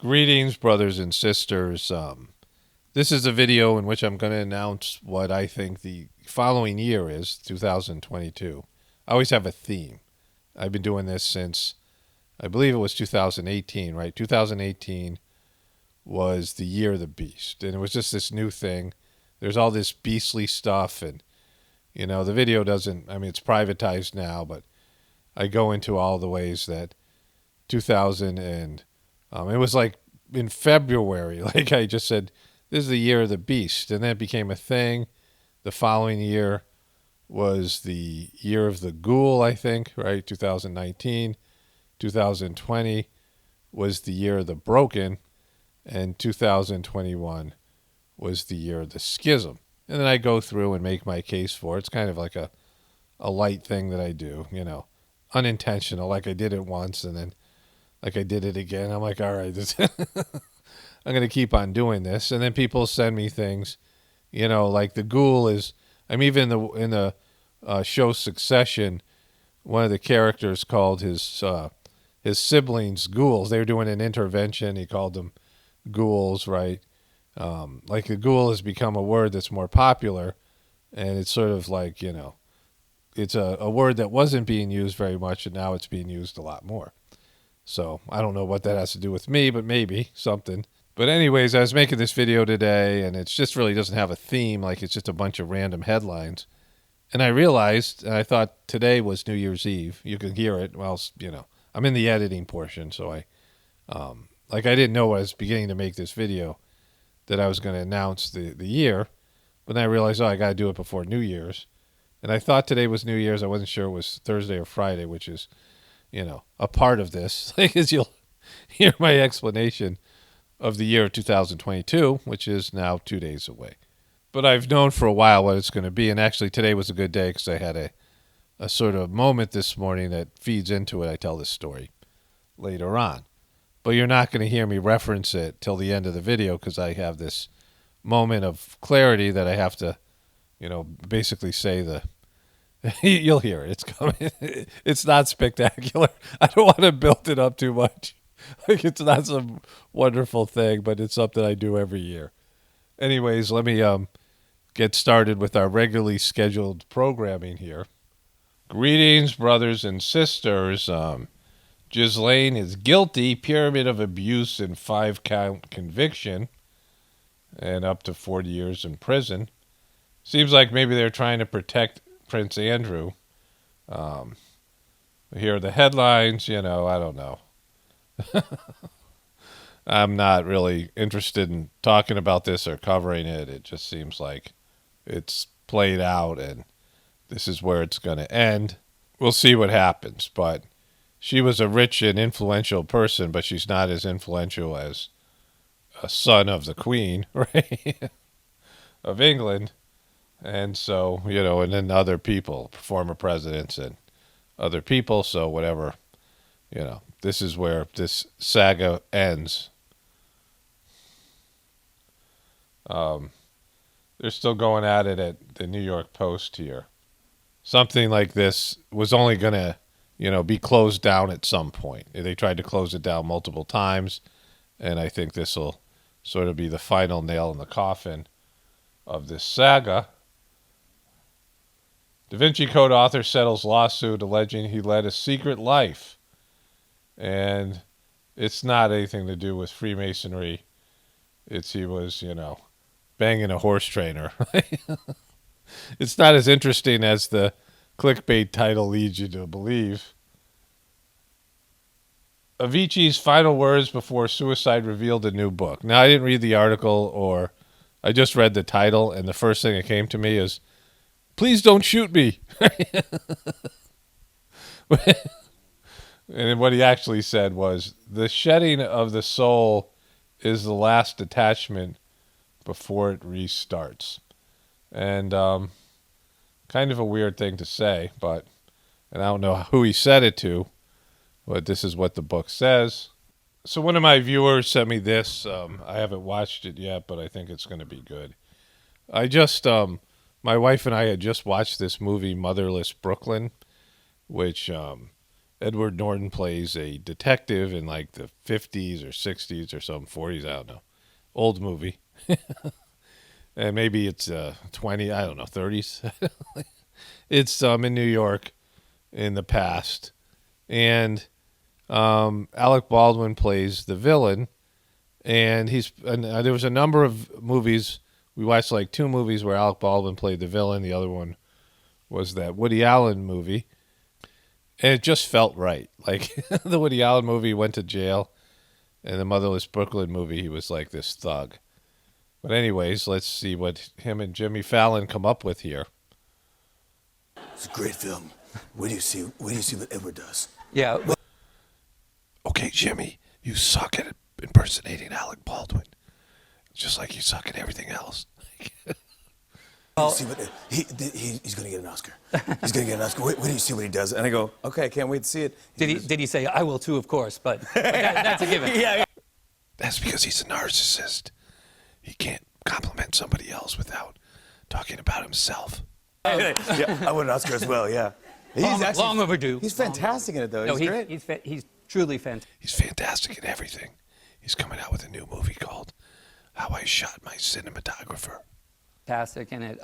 Greetings, brothers and sisters. This is a video in which I'm going to announce what I think the following year is, 2022. I always have a theme. I've been doing this since, I believe it was 2018, right? 2018 was the year of the beast, and it was just this new thing. There's all this beastly stuff, and, the video doesn't, it's privatized now, but I go into all the ways that 2000 and it was like in February, like I just said, this is the year of the beast. And that became a thing. The following year was the year of the ghoul, I think, right? 2019. 2020 was the year of the broken. And 2021 was the year of the schism. And then I go through and make my case for it. It's kind of like a light thing that I do, unintentional, like I did it once and then like I did it again. I'm like, all right, I'm going to keep on doing this. And then people send me things, like the ghoul is, even in the show Succession, one of the characters called his siblings ghouls. They were doing an intervention. He called them ghouls, right? Like the ghoul has become a word that's more popular. And it's sort of like, it's a word that wasn't being used very much, and now it's being used a lot more. So I don't know what that has to do with me, but maybe something. But anyways, I was making this video today, and it just really doesn't have a theme. Like, it's just a bunch of random headlines. And I realized, and I thought today was New Year's Eve. You can hear it. Well, I'm in the editing portion, so I didn't know I was beginning to make this video that I was going to announce the year. But then I realized, I got to do it before New Year's. And I thought today was New Year's. I wasn't sure it was Thursday or Friday, which is, a part of this, because you'll hear my explanation of the year of 2022, which is now 2 days away. But I've known for a while what it's going to be, and actually today was a good day because I had a sort of moment this morning that feeds into it. I tell this story later on. But you're not going to hear me reference it till the end of the video because I have this moment of clarity that I have to, basically say you'll hear it. It's coming. It's not spectacular. I don't want to build it up too much. Like, it's not some wonderful thing, but it's something I do every year. Anyways, let me get started with our regularly scheduled programming here. Greetings, brothers and sisters. Ghislaine is guilty, pyramid of abuse and 5-count conviction, and up to 40 years in prison. Seems like maybe they're trying to protect Prince Andrew. Here are the headlines. I don't know. I'm not really interested in talking about this or covering it. It just seems like it's played out and this is where it's going to end. We'll see what happens. But she was a rich and influential person, but she's not as influential as a son of the Queen, right? of England. And so, and then other people, former presidents and other people. So whatever, this is where this saga ends. They're still going at it at the New York Post here. Something like this was only going to, be closed down at some point. They tried to close it down multiple times. And I think this will sort of be the final nail in the coffin of this saga. Da Vinci Code author settles lawsuit alleging he led a secret life. And it's not anything to do with Freemasonry. He was, banging a horse trainer. It's not as interesting as the clickbait title leads you to believe. Avicii's final words before suicide revealed a new book. Now, I didn't read the article, or I just read the title, and the first thing that came to me is, please don't shoot me. And what he actually said was, the shedding of the soul is the last detachment before it restarts. And kind of a weird thing to say, and I don't know who he said it to, but this is what the book says. So one of my viewers sent me this. I haven't watched it yet, but I think it's going to be good. My wife and I had just watched this movie, Motherless Brooklyn, which Edward Norton plays a detective in like the 50s or 60s or some 40s, I don't know. Old movie. And maybe it's 20, I don't know, 30s. It's in New York in the past. And Alec Baldwin plays the villain. And there was a number of movies. We watched like 2 movies where Alec Baldwin played the villain. The other one was that Woody Allen movie. And it just felt right. Like the Woody Allen movie, he went to jail. And the Motherless Brooklyn movie, he was like this thug. But anyways, let's see what him and Jimmy Fallon come up with here. It's a great film. Wait do you see what Edward does? Yeah. Okay, Jimmy, you suck at impersonating Alec Baldwin. Just like you suck at everything else. Well, see what he's going to get an Oscar. He's going to get an Oscar. Wait do you see what he does? And I go, okay, I can't wait to see it. Did he say, I will too, of course, but that's a given. Yeah. That's because he's a narcissist. He can't compliment somebody else without talking about himself. Yeah, I want an Oscar as well, yeah. Long overdue. He's fantastic in it, though. No, He's great. He's truly fantastic. He's fantastic in everything. He's coming out with a new movie called How I Shot My Cinematographer. Fantastic in it.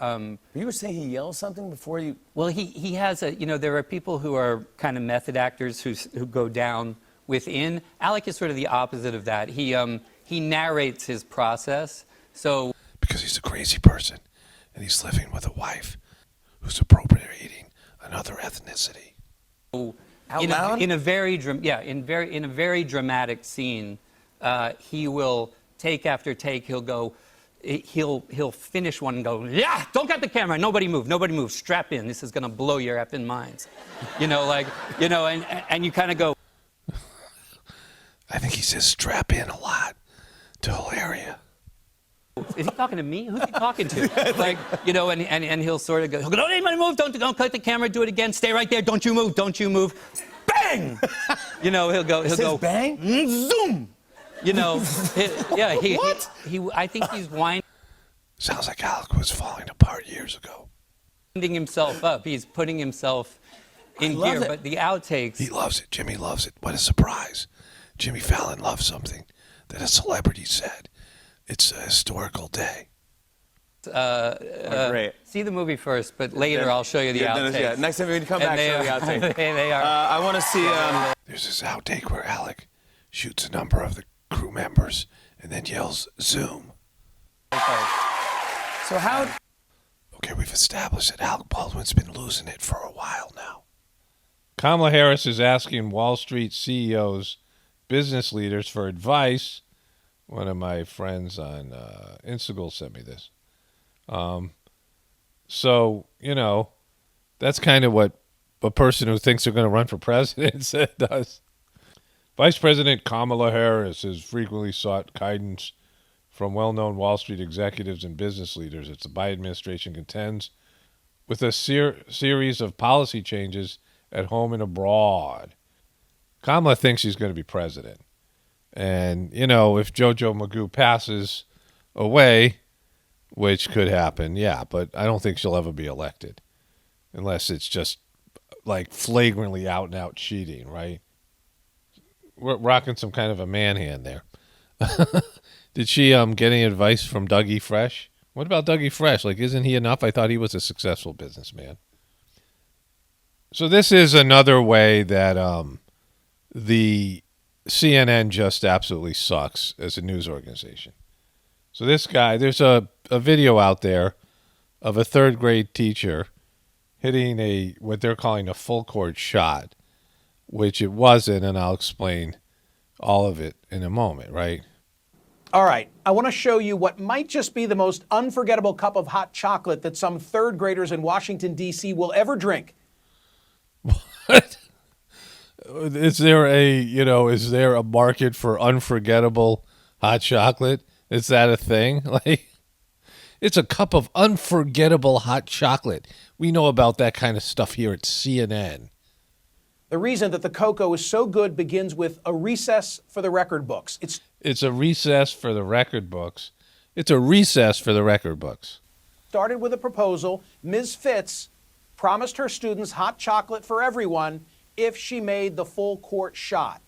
You were saying he yells something before you... Well, he has there are people who are kind of method actors who go down within. Alec is sort of the opposite of that. He narrates his process. So because he's a crazy person and he's living with a wife who's appropriating another ethnicity. Out loud? In a very dramatic scene, he will take after take. He'll finish one and go, yeah, don't cut the camera, nobody move, strap in. This is gonna blow your effing minds, and you kind of go. I think he says strap in a lot to Hilaria. Is he talking to me? Who's he talking to? Like, and he'll sort of go, don't anybody move, don't cut the camera, do it again, stay right there, don't you move. Bang! He'll go bang? Zoom! What? I think he's winding Sounds like Alec was falling apart years ago. himself up. He's putting himself in gear, but the outtakes. He loves it. Jimmy loves it. What a surprise. Jimmy Fallon loves something that a celebrity said. It's a historical day. Great. See the movie first, but later I'll show you the outtakes. Yeah, next time we come back, show the outtakes. They are. I want to see... There's this outtake where Alec shoots a number of the crew members and then yells, zoom. So how... Okay, we've established that Alec Baldwin's been losing it for a while now. Kamala Harris is asking Wall Street CEOs, business leaders for advice. One of my friends on Instagram sent me this. So, that's kind of what a person who thinks they're going to run for president does. Vice President Kamala Harris has frequently sought guidance from well-known Wall Street executives and business leaders as the Biden administration contends with a series of policy changes at home and abroad. Kamala thinks she's going to be president. And, if Jojo Magoo passes away, which could happen, yeah, but I don't think she'll ever be elected unless it's just like flagrantly out and out cheating, right? We're rocking some kind of a man hand there. Did she get any advice from Dougie Fresh? What about Dougie Fresh? Like, isn't he enough? I thought he was a successful businessman. So this is another way that the CNN just absolutely sucks as a news organization. So this guy, there's a video out there of a third grade teacher hitting what they're calling a full court shot, which it wasn't, and I'll explain all of it in a moment, right? All right, I want to show you what might just be the most unforgettable cup of hot chocolate that some third graders in Washington, D.C. will ever drink. What? Is there a market for unforgettable hot chocolate? Is that a thing? Like, it's a cup of unforgettable hot chocolate. We know about that kind of stuff here at CNN. The reason that the cocoa is so good begins with a recess for the record books. It's a recess for the record books. It's a recess for the record books. Started with a proposal. Ms. Fitz promised her students hot chocolate for everyone if she made the full court shot.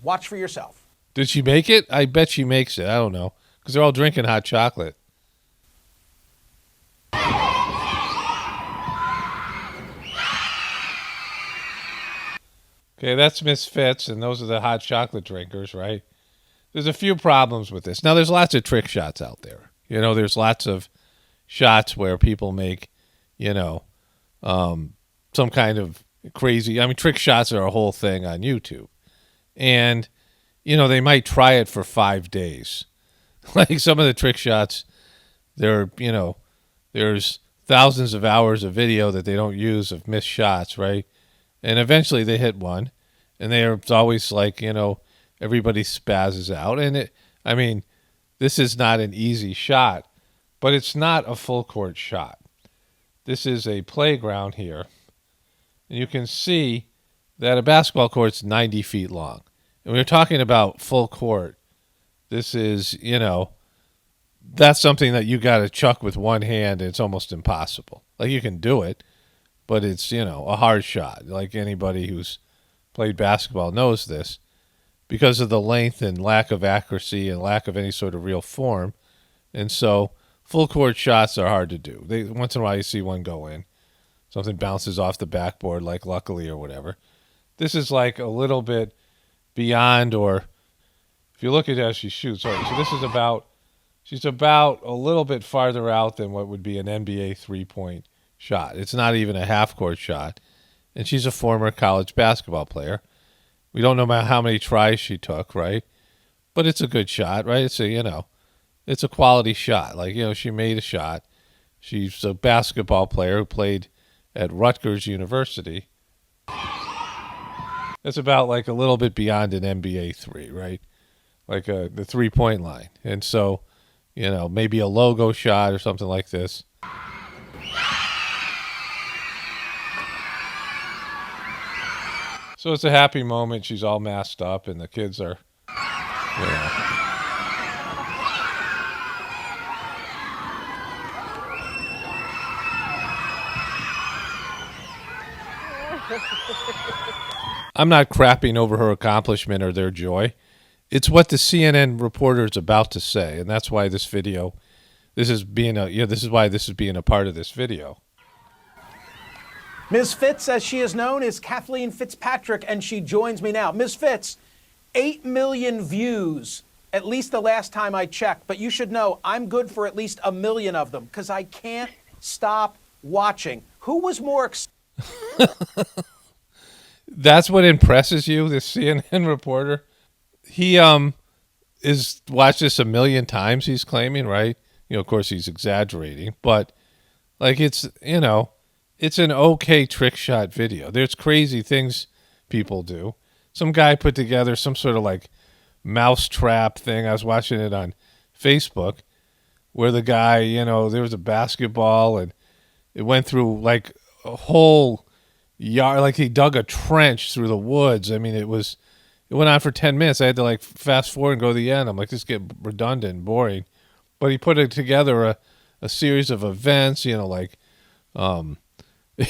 Watch for yourself. Did she make it? I bet she makes it. I don't know. Because they're all drinking hot chocolate. Okay, that's Miss Fitz, and those are the hot chocolate drinkers, right? There's a few problems with this. Now, there's lots of trick shots out there. You know, there's lots of shots where people make, you know, some kind of crazy. I mean, trick shots are a whole thing on YouTube. And, you know, they might try it for 5 days. Like some of the trick shots, they're, you know, there's thousands of hours of video that they don't use of missed shots, right? And eventually they hit one, and it's always like, you know, everybody spazzes out. And it, I mean, this is not an easy shot, but it's not a full court shot. This is a playground here. And you can see that a basketball court's 90 feet long. And we're talking about full court. This is, you know, that's something that you got to chuck with one hand, and it's almost impossible. Like, you can do it, but it's, you know, a hard shot. Like anybody who's played basketball knows this. Because of the length and lack of accuracy and lack of any sort of real form. And so full court shots are hard to do. Once in a while you see one go in. Something bounces off the backboard, like luckily or whatever. This is like a little bit beyond, or if you look at how she shoots. Right, so this is she's about a little bit farther out than what would be an NBA three-point shot. It's not even a half-court shot. And she's a former college basketball player. We don't know about how many tries she took, right? But it's a good shot, right? It's a, you know, it's a quality shot. Like, you know, she made a shot. She's a basketball player who played at Rutgers University. That's about like a little bit beyond an NBA three, right? Like the three-point line. And so, you know, maybe a logo shot or something like this. So it's a happy moment. She's all masked up, and the kids are, you know. I'm not crapping over her accomplishment or their joy. It's what the CNN reporter is about to say, and that's why this video, this is why this is being a part of this video. Ms. Fitz, as she is known, is Kathleen Fitzpatrick, and she joins me now. Ms. Fitz, 8 million views, at least the last time I checked. But you should know I'm good for at least 1 million of them because I can't stop watching. Who was more excited? That's what impresses you, this CNN reporter? He is watched this 1 million times, he's claiming, right? You know, of course, he's exaggerating. But, like, it's, you know, it's an okay trick shot video. There's crazy things people do. Some guy put together some sort of like mouse trap thing. I was watching it on Facebook where the guy, you know, there was a basketball and it went through like a whole yard, like he dug a trench through the woods. I mean, it went on for 10 minutes. I had to like fast forward and go to the end. I'm like, this get redundant, boring. But he put it together a series of events, you know, like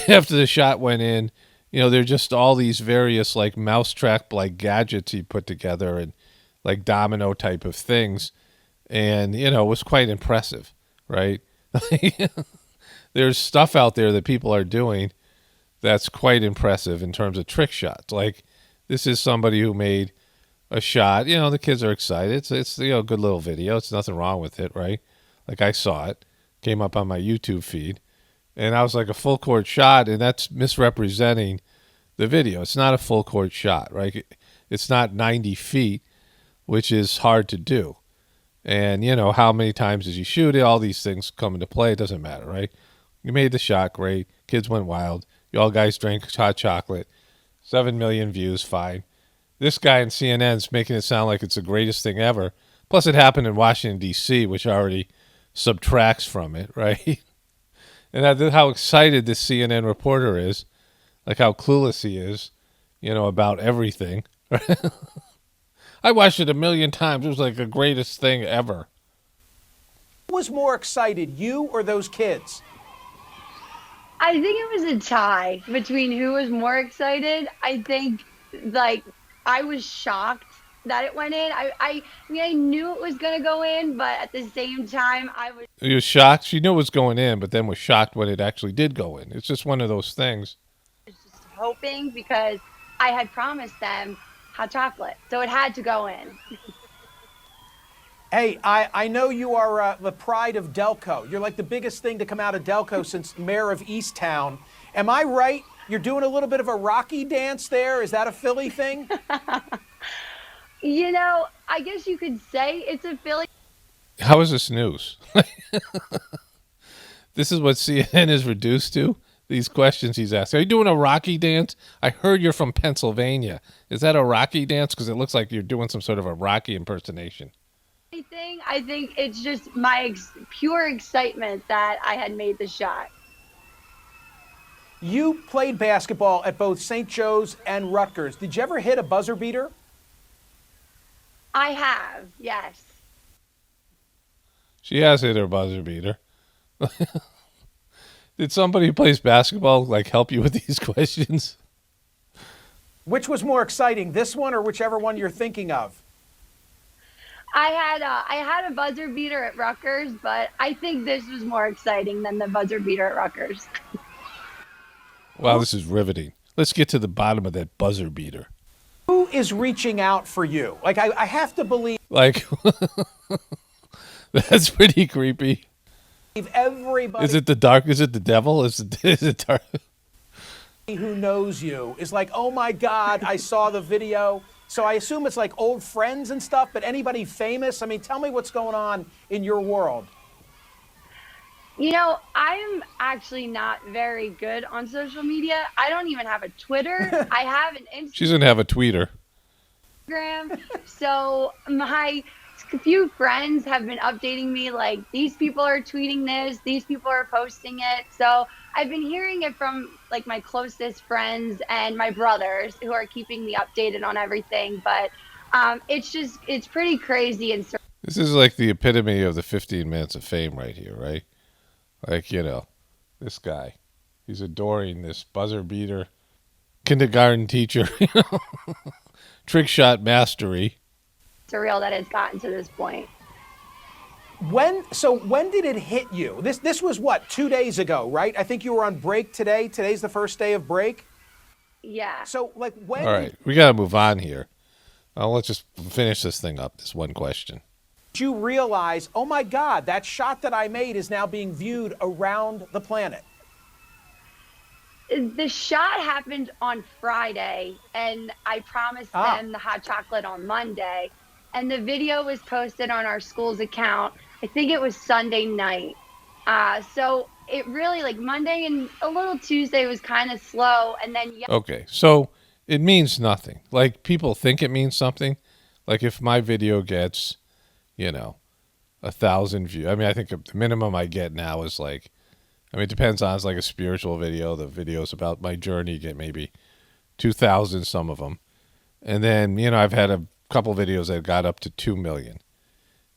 after the shot went in, you know, there are just all these various like mousetrap like gadgets he put together and like domino type of things. And, you know, it was quite impressive, right? There's stuff out there that people are doing that's quite impressive in terms of trick shots. Like this is somebody who made a shot. You know, the kids are excited. It's you know, a good little video. It's nothing wrong with it, right? Like I saw it, came up on my YouTube feed. And I was like, a full court shot, and that's misrepresenting the video. It's not a full court shot, right? It's not 90 feet, which is hard to do. And, you know, how many times did you shoot it? All these things come into play. It doesn't matter, right? You made the shot, great. Kids went wild. You all guys drank hot chocolate. 7 million views, fine. This guy in CNN's making it sound like it's the greatest thing ever. Plus, it happened in Washington, D.C., which already subtracts from it, right? And how excited this CNN reporter is, like how clueless he is, you know, about everything. I watched it 1 million times. It was like the greatest thing ever. Who was more excited, you or those kids? I think it was a tie between who was more excited. I think, like, I was shocked that it went in. I mean, I knew it was going to go in, but at the same time, I was You were shocked. She knew it was going in, but then was shocked when it actually did go in. It's just one of those things. just hoping because I had promised them hot chocolate. So it had to go in. Hey, I know you are the pride of Delco. You're like the biggest thing to come out of Delco since mayor of Easttown. Am I right? You're doing a little bit of a Rocky dance there. Is that a Philly thing? You know, I guess you could say it's a Philly. How is this news? This is what CNN is reduced to? These questions he's asking. Are you doing a Rocky dance? I heard you're from Pennsylvania. Is that a Rocky dance? Because it looks like you're doing some sort of a Rocky impersonation. Thing. I think it's just my pure excitement that I had made the shot. You played basketball at both St. Joe's and Rutgers. Did you ever hit a buzzer beater? I have, yes. She has hit her buzzer beater. Did somebody who plays basketball help you with these questions? Which was more exciting, this one or whichever one you're thinking of? I had a buzzer beater at Rutgers, but I think this was more exciting than the buzzer beater at Rutgers. Wow, this is riveting. Let's get to the bottom of that buzzer beater. Who is reaching out for you? I have to believe That's pretty creepy. everybody Is it the dark? Is it the devil? Is it dark? who knows you is like, oh my God, I saw the video. So I assume it's like old friends and stuff, but anybody famous? I mean, tell me what's going on in your world. You know, I'm actually not very good on social media. I don't even have a Twitter. I have an Instagram. She's gonna have a tweeter. So my few friends have been updating me like, these people are tweeting this, these people are posting it. So I've been hearing it from like my closest friends and my brothers who are keeping me updated on everything. But it's pretty crazy. And This is like the epitome of the 15 minutes of fame right here, right? This guy, he's adoring this buzzer beater, kindergarten teacher, trick shot mastery. surreal that it's gotten to this point. When did it hit you? This was what, 2 days ago, right? I think you were on break today. Today's the first day of break. Yeah. So when? All right, we got to move on here. Let's just finish this thing up. This one question. Did you realize, oh my God, that shot that I made is now being viewed around the planet? The shot happened on Friday, and I promised them the hot chocolate on Monday. And the video was posted on our school's account. I think it was Sunday night. So it really, like Monday and a little Tuesday was kind of slow. And then Okay, so it means nothing. Like, people think it means something. Like, if my video gets, 1,000 views. I mean, I think the minimum I get now is it depends on, it's like a spiritual video. The videos about my journey get maybe 2,000, some of them. And then, I've had a couple videos that got up to 2 million.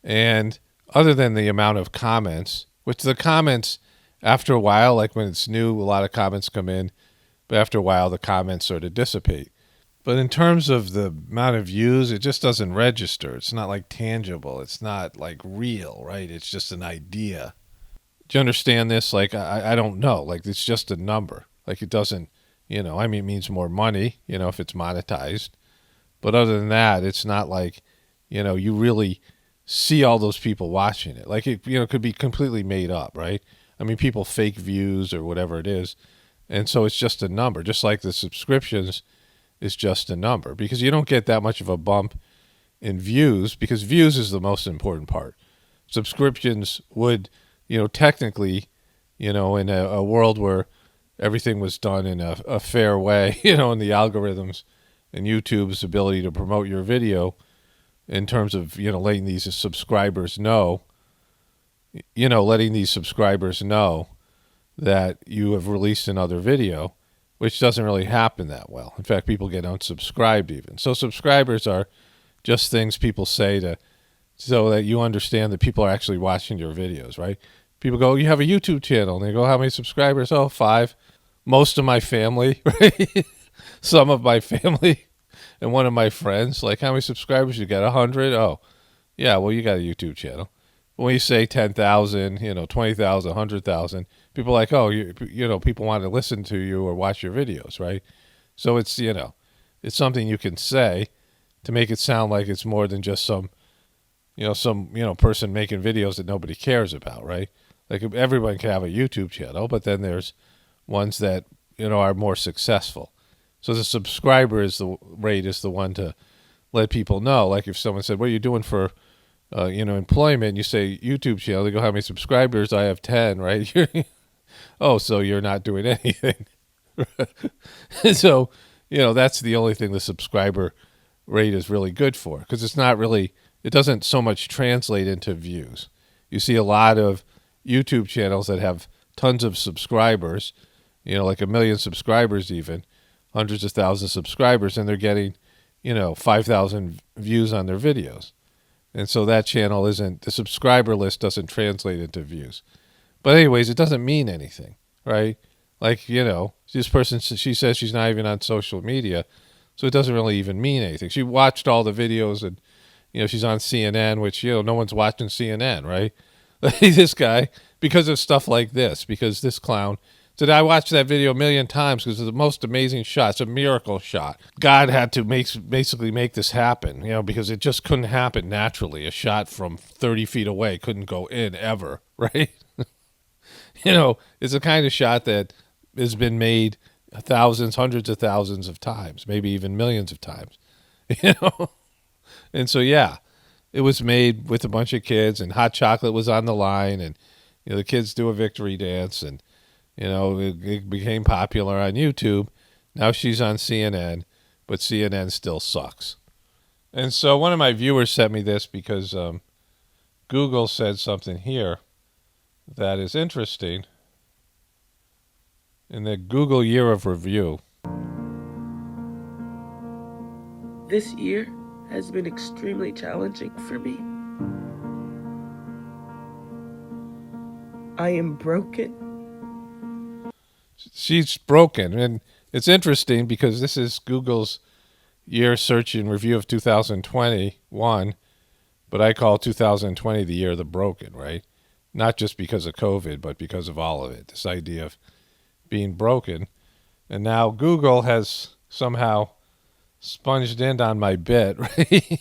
And other than the amount of comments, which the comments, after a while, like when it's new, a lot of comments come in. But after a while, the comments sort of dissipate. But in terms of the amount of views, it just doesn't register. It's not like tangible. It's not like real, right? It's just an idea. Do you understand this? I don't know. It's just a number. It doesn't, it means more money, if it's monetized. But other than that, it's not you really see all those people watching it. It could be completely made up, right? I mean, people fake views or whatever it is. And so it's just a number, just like the subscriptions is just a number, because you don't get that much of a bump in views, because views is the most important part. Subscriptions would, technically, in a world where everything was done in a fair way, in the algorithms and YouTube's ability to promote your video in terms of, letting these subscribers know, that you have released another video, which doesn't really happen that well. In fact, people get unsubscribed even. So subscribers are just things people say so that you understand that people are actually watching your videos, right? people go, you have a YouTube channel. And they go, how many subscribers? Oh, 5. Most of my family, right? Some of my family and one of my friends. Like, how many subscribers you got? 100? Oh, yeah, well, you got a YouTube channel. When you say 10,000, 20,000, 100,000, people are like, oh, people want to listen to you or watch your videos, right? So it's, it's something you can say to make it sound like it's more than just some person making videos that nobody cares about, right? Like everyone can have a YouTube channel, but then there's ones that, are more successful. So the subscriber rate is the one to let people know. Like if someone said, what are you doing for, employment? And you say YouTube channel, they go, how many subscribers? I have 10, right? Oh, so you're not doing anything. So, that's the only thing the subscriber rate is really good for, because it doesn't so much translate into views. You see a lot of YouTube channels that have tons of subscribers, like 1 million subscribers even, hundreds of thousands of subscribers, and they're getting, 5,000 views on their videos. And so that channel the subscriber list doesn't translate into views. But anyways, it doesn't mean anything, right? Like, this person, she says she's not even on social media, so it doesn't really even mean anything. She watched all the videos and, she's on CNN, which, no one's watching CNN, right? This guy, because of stuff like this, because this clown said, I watched that video 1 million times because it's the most amazing shot. It's a miracle shot. God had to basically make this happen, because it just couldn't happen naturally. A shot from 30 feet away couldn't go in ever, right? It's the kind of shot that has been made thousands, hundreds of thousands of times, maybe even millions of times, And so, yeah, it was made with a bunch of kids, and hot chocolate was on the line, and, the kids do a victory dance, and, it became popular on YouTube. Now she's on CNN, but CNN still sucks. And so one of my viewers sent me this because Google said something here that is interesting in the Google Year of Review. This year has been extremely challenging for me. I am broken. She's broken. And it's interesting because this is Google's year search and review of 2021, but I call 2020 the year of the broken, right? Not just because of COVID, but because of all of it. This idea of being broken. And now Google has somehow sponged in on my bit, right?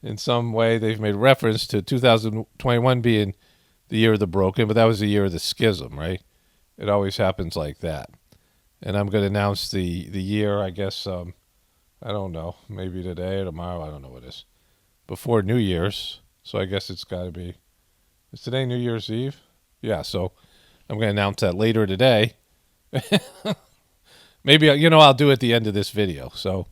In some way, they've made reference to 2021 being the year of the broken, but that was the year of the schism, right? It always happens like that. And I'm going to announce the year, I guess, I don't know, maybe today or tomorrow, I don't know what it is, before New Year's. So I guess it's got to be, is today New Year's Eve? Yeah, so I'm going to announce that later today. Maybe, I'll do it at the end of this video. So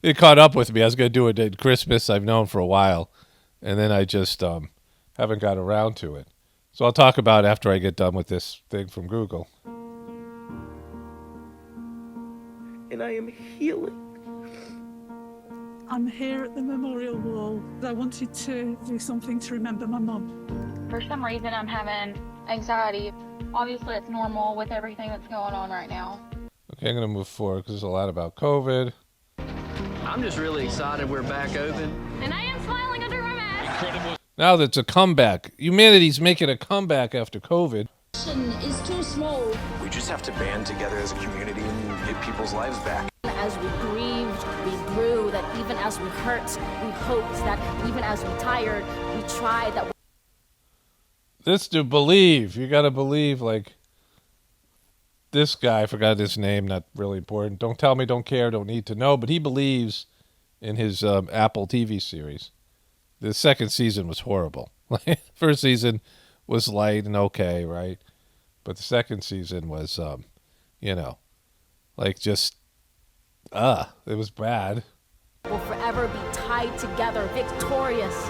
it caught up with me. I was going to do it at Christmas. I've known for a while. And then I just haven't got around to it. So I'll talk about it after I get done with this thing from Google. And I am healing. I'm here at the memorial wall. I wanted to do something to remember my mum. For some reason, I'm having anxiety. Obviously, it's normal with everything that's going on right now. Okay, I'm going to move forward because there's a lot about COVID. I'm just really excited we're back open. And I am smiling under my mask. Now that's a comeback. Humanity's making a comeback after COVID. Is too small. We just have to band together as a community and get people's lives back. As we grieved, we grew, that even as we hurt, we hoped, that even as we tired, we tried, that This to believe. You got to believe, like, this guy, I forgot his name, not really important. Don't tell me, don't care, don't need to know, but he believes in his Apple TV series. The second season was horrible. First season was light and okay, right? But the second season was, just, it was bad. will forever be tied together, victorious.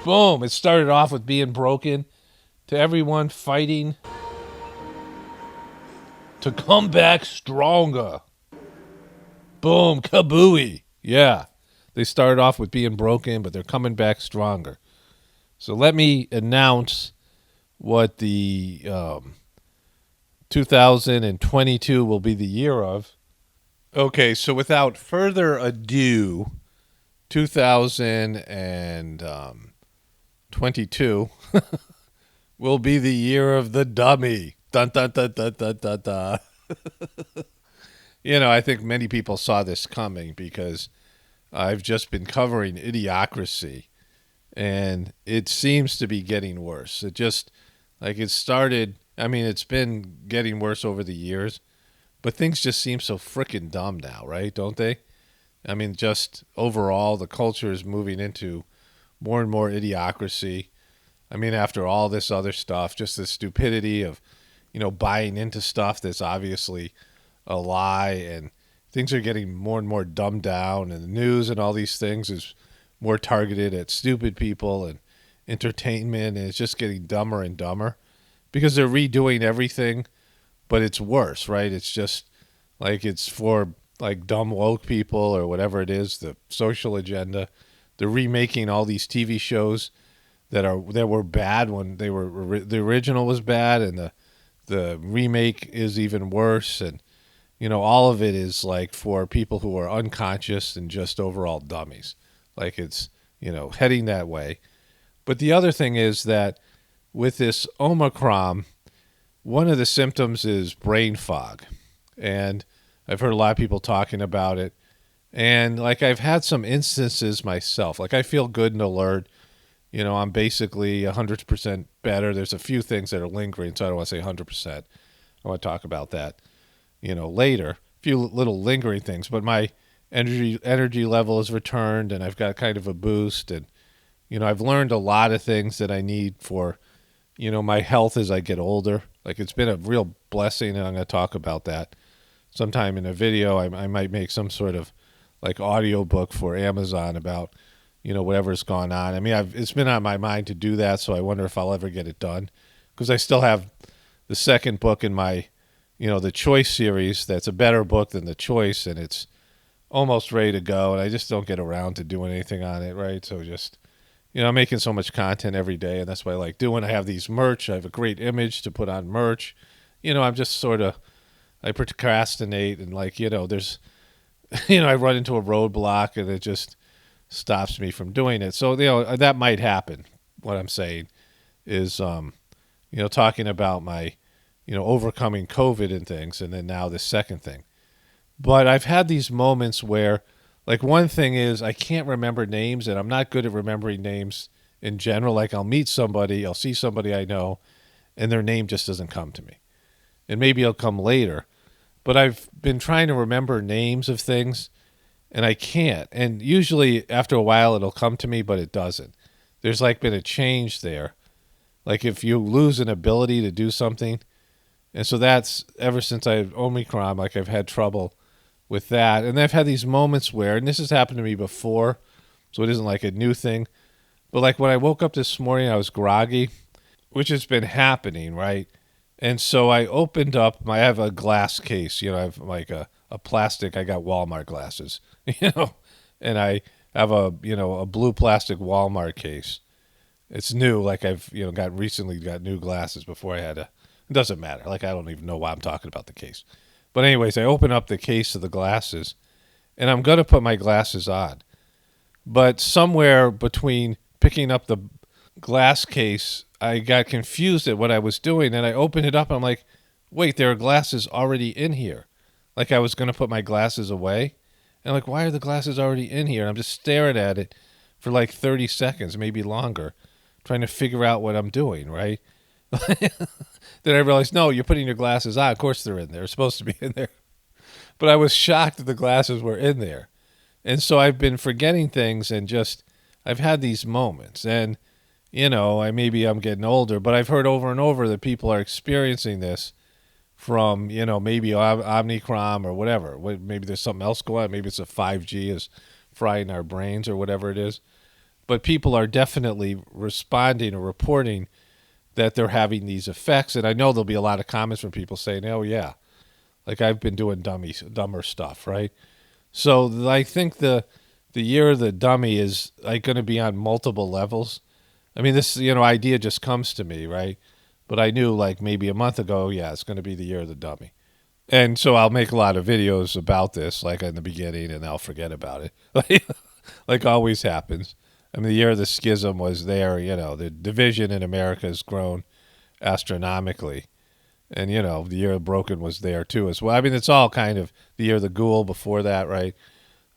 Boom. It started off with being broken, to everyone fighting to come back stronger. Boom. Kabooey. Yeah. They started off with being broken, but they're coming back stronger. So let me announce what the 2022 will be the year of. Okay, so without further ado, 2022 will be the year of the dummy. Dun, dun, dun, dun, dun, dun, dun. I think many people saw this coming because I've just been covering Idiocracy, and it seems to be getting worse. It just, it started, it's been getting worse over the years, but things just seem so freaking dumb now, right? Don't they? Just overall, the culture is moving into more and more Idiocracy. After all this other stuff, just the stupidity of, buying into stuff that's obviously a lie, and things are getting more and more dumbed down, and the news and all these things is more targeted at stupid people and entertainment, and it's just getting dumber and dumber because they're redoing everything, but it's worse, right? It's just it's for dumb woke people or whatever it is, the social agenda. They're remaking all these TV shows that were bad when they were the original was bad, and the remake is even worse, and all of it is for people who are unconscious and just overall dummies. It's heading that way. But the other thing is that with this Omicron, one of the symptoms is brain fog, and I've heard a lot of people talking about it, and I've had some instances myself. I feel good and alert. I'm basically 100% better. There's a few things that are lingering, so I don't want to say 100%. I want to talk about that, later. A few little lingering things, but my energy level has returned, and I've got kind of a boost, and I've learned a lot of things that I need for, my health as I get older. It's been a real blessing, and I'm going to talk about that sometime in a video. I might make some sort of audio book for Amazon about whatever's gone on. It's been on my mind to do that, so I wonder if I'll ever get it done, because I still have the second book in my the Choice series that's a better book than The Choice, and it's almost ready to go, and I just don't get around to doing anything on it, right? So just, I'm making so much content every day, and that's what I like doing. I have these merch. I have a great image to put on merch. I'm just sort of, I procrastinate, and there's, I run into a roadblock, and it just stops me from doing it. So, that might happen. What I'm saying is, talking about my, overcoming COVID and things, and then now the second thing. But I've had these moments where, one thing is I can't remember names, and I'm not good at remembering names in general. I'll meet somebody, I'll see somebody I know, and their name just doesn't come to me. And maybe it'll come later. But I've been trying to remember names of things, and I can't. And usually after a while it'll come to me, but it doesn't. There's been a change there. If you lose an ability to do something. And so that's ever since I had Omicron, I've had trouble with that. And I've had these moments where, and this has happened to me before, so it isn't a new thing, but when I woke up this morning, I was groggy, which has been happening, right? And so I opened up, I have a glass case, I have a plastic, I got Walmart glasses, and I have a blue plastic Walmart case. It's new, I've, recently got new glasses. Before I had it doesn't matter. I don't even know why I'm talking about the case. But anyways, I open up the case of the glasses, and I'm going to put my glasses on. But somewhere between picking up the glass case, I got confused at what I was doing, and I opened it up, and I'm like, wait, there are glasses already in here. I was going to put my glasses away. And why are the glasses already in here? And I'm just staring at it for 30 seconds, maybe longer, trying to figure out what I'm doing, right? Then I realized, no, you're putting your glasses on. Of course they're in there. They're supposed to be in there. But I was shocked that the glasses were in there. And so I've been forgetting things, and just, I've had these moments. And, maybe I'm getting older, but I've heard over and over that people are experiencing this from, maybe Omicron or whatever. Maybe there's something else going on. Maybe it's a 5G is frying our brains or whatever it is. But people are definitely responding or reporting that they're having these effects. And I know there'll be a lot of comments from people saying, oh, yeah, I've been doing dumber stuff, right? So I think the the year of the dummy is like going to be on multiple levels. I mean, this, idea just comes to me, right? But I knew like maybe a month ago, yeah, it's going to be the year of the dummy. And so I'll make a lot of videos about this, like in the beginning, and I'll forget about it. Like always happens. I mean, the year of the schism was there, the division in America has grown astronomically. And, the year of broken was there too as well. I mean, it's all kind of the year of the ghoul before that, right?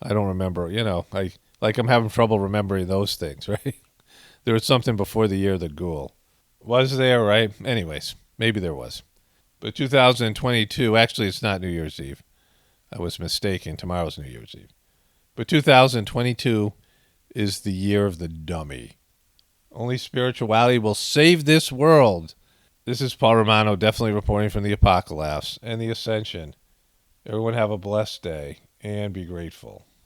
I don't remember, I'm having trouble remembering those things, right? There was something before the year of the ghoul. Was there, right? Anyways, maybe there was. But 2022, actually, it's not New Year's Eve. I was mistaken. Tomorrow's New Year's Eve. But 2022 is the year of the dummy. Only spirituality will save this world. This is Paul Romano, definitely reporting from the Apocalypse and the Ascension. Everyone have a blessed day and be grateful.